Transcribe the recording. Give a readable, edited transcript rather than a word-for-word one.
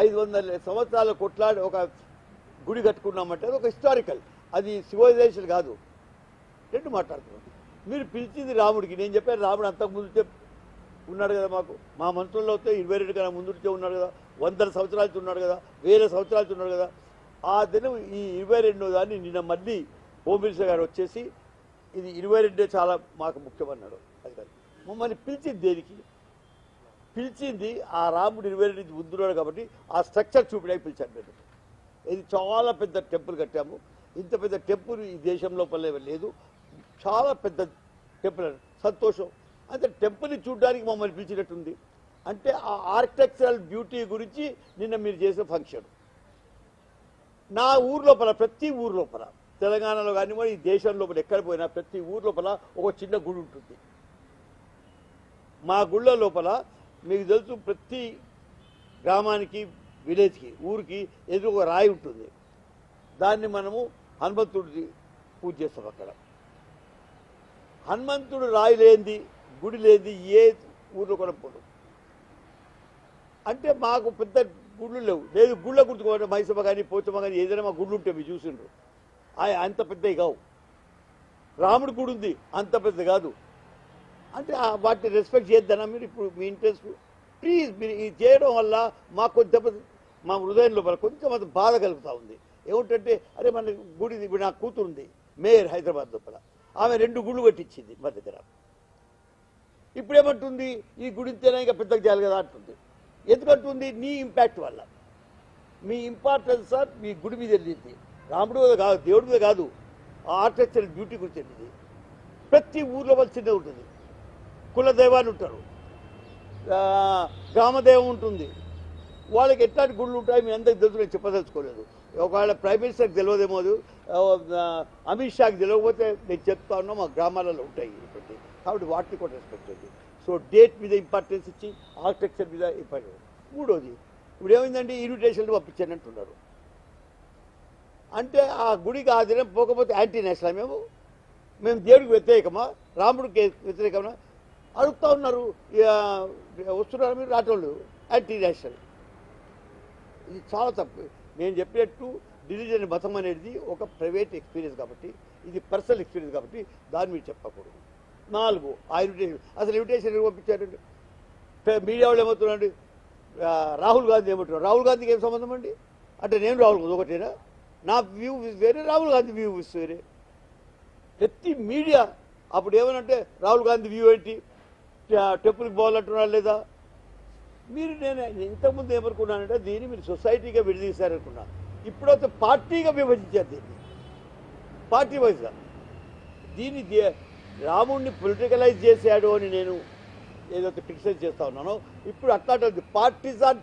500 సంవత్సరాల కొట్లాడి ఒక గుడి కట్టుకున్నామంటే అది ఒక హిస్టారికల్, అది సివిలైజేషన్ కాదు. రెండు మాట్లాడుతున్నాం. మీరు పిలిచింది రాముడికి, నేను చెప్పాను రాముడు అంతకుముందు ఉన్నాడు కదా, మాకు మా మంత్రుల్లో వస్తే 22 కన్నా ముందు ఉన్నాడు కదా, 100 సంవత్సరాలతో ఉన్నాడు కదా, 1000 సంవత్సరాలతో ఉన్నాడు కదా. ఆ దినం ఈ 22వ దాన్ని నిన్న మళ్ళీ హోమ్ మినిస్టర్ గారు వచ్చేసి ఇది 22 చాలా మాకు ముఖ్యమన్నాడు. అది కాదు, మమ్మల్ని పిలిచింది దేనికి? పిలిచింది ఆ రాముడు 22 ముందున్నాడు కాబట్టి ఆ స్ట్రక్చర్ చూపించడానికి పిలిచాను నేను. ఇది చాలా పెద్ద టెంపుల్ కట్టాము. ఇంత పెద్ద టెంపుల్ ఈ దేశం లోపల లేదు, చాలా పెద్ద టెంపుల్. సంతోషం. అంటే టెంపుల్ని చూడడానికి మమ్మల్ని పిలిచినట్టుంది. అంటే ఆ ఆర్కిటెక్చరల్ బ్యూటీ గురించి నిన్న మీరు చేసిన ఫంక్షన్. నా ఊరు లోపల, ప్రతి ఊరు లోపల, తెలంగాణలో కానివ్వండి ఈ దేశం లోపల ఎక్కడ పోయినా ప్రతి ఊరు లోపల ఒక చిన్న గుడి ఉంటుంది. మా గుళ్ళ లోపల మీకు తెలుసు, ప్రతి గ్రామానికి, విలేజ్కి, ఊరికి ఎదురు ఒక రాయి ఉంటుంది. దాన్ని మనము హనుమంతుడికి పూజ చేస్తాం. అక్కడ హనుమంతుడు రాయి లేనిది, గుడి లేనిది ఏ ఊరిలో కూడా పోదు. అంటే మాకు పెద్ద గుళ్ళు లేవు. లేదు గుళ్ళ గుర్తుకోవాలి, మైసమ్మ కానీ పోచమ్మ కానీ ఏదైనా మా గుళ్ళు ఉంటే మీరు చూసిండ్రు. అంత పెద్దవి కావు. రాముడి గుడి ఉంది, అంత పెద్ద కాదు. అంటే వాటిని రెస్పెక్ట్ చేద్దానా మీరు? ఇప్పుడు మీ ఇంట్రెస్ట్ ప్లీజ్ మీరు ఇది చేయడం వల్ల మాకు కొంచెం మా హృదయం లోపల కొంచెం అది బాధ కలుగుతూ ఉంది. ఏమిటంటే అరే మన గుడి, ఇప్పుడు నా కూతురు ఉంది మేయర్ హైదరాబాద్ లోపల, ఆమె 2 గుళ్ళు కట్టించింది మా దగ్గర. ఇప్పుడు ఏమంటుంది, ఈ గుడి ఇస్తేనే ఇంకా పెద్దగా చేయాలి కదా అంటుంది. ఎందుకంటుంది? నీ ఇంపాక్ట్ వల్ల. మీ ఇంపార్టెన్స్ సార్ మీ గుడి మీద వెళ్ళింది, రాముడు మీద కాదు, దేవుడి మీద కాదు, ఆర్కిటెక్చరల్ బ్యూటీ గురించి వెళ్ళింది. ప్రతి ఊర్లో వచ్చిందే ఉంటుంది. కుల దైవాలు ఉంటారు, గ్రామదేవం ఉంటుంది. వాళ్ళకి ఎట్లాంటి గుళ్ళు ఉంటాయి మీ అందరికి తెలుసు, నేను చెప్పదలుచుకోలేదు. ఒకవేళ ప్రైమ్ మినిస్టర్కి తెలియదేమో, అమిత్ షాకి తెలియకపోతే నేను చెప్తా ఉన్నా మా గ్రామాలలో ఉంటాయి ఇప్పటికీ. కాబట్టి వాటిని కూడా రెస్పెక్ట్ చేయండి. సో డేట్ మీద ఇంపార్టెన్స్ ఇచ్చి ఆర్కిటెక్చర్ మీద ఇంపార్టెన్స్. మూడోది ఇప్పుడు ఏమైందంటే ఇన్విటేషన్లు పంపించండి అంటున్నారు. అంటే ఆ గుడికి ఆ దినం పోకపోతే యాంటీ నేషనల్. మేము దేవుడికి వ్యతిరేకమా, రాముడికి వ్యతిరేకమా అడుగుతూ ఉన్నారు. వస్తున్నారు మీరు రాటోళ్ళు, యాంటీ నేషనల్. ఇది చాలా తప్పు. నేను చెప్పినట్టు రిలీజన్, మతం అనేది ఒక ప్రైవేట్ ఎక్స్పీరియన్స్ కాబట్టి, ఇది పర్సనల్ ఎక్స్పీరియన్స్ కాబట్టి దాన్ని మీరు చెప్పకూడదు. 4 ఆ ఇన్విటేషన్, అసలు ఇన్విటేషన్ ఎవరు పంపించారండి? మీడియా వాళ్ళు ఏమవుతున్నారండి, రాహుల్ గాంధీ ఏమంటున్నారు? రాహుల్ గాంధీకి ఏం సంబంధం అండి? అంటే నేను రాహుల్ గాంధీ ఒకటేనా? నా వ్యూ వేరే, రాహుల్ గాంధీ వ్యూ వేరే. ప్రతి మీడియా అప్పుడు ఏమనంటే రాహుల్ గాంధీ వ్యూ ఏంటి, టెంపుల్కి పోవాలంటున్నారు లేదా? మీరు నేను ఇంతకుముందు ఏమనుకున్నానంటే దీన్ని మీరు సొసైటీగా విడదీశారనుకున్నా. ఇప్పుడైతే పార్టీగా విభజించారు దీన్ని, పార్టీ వైజ్గా. దీన్ని రాముడిని పొలిటికలైజ్ చేశాడు అని నేను ఏదైతే క్రిటిసైజ్ చేస్తా ఉన్నానో, ఇప్పుడు అట్లాంటి పార్టీజాన్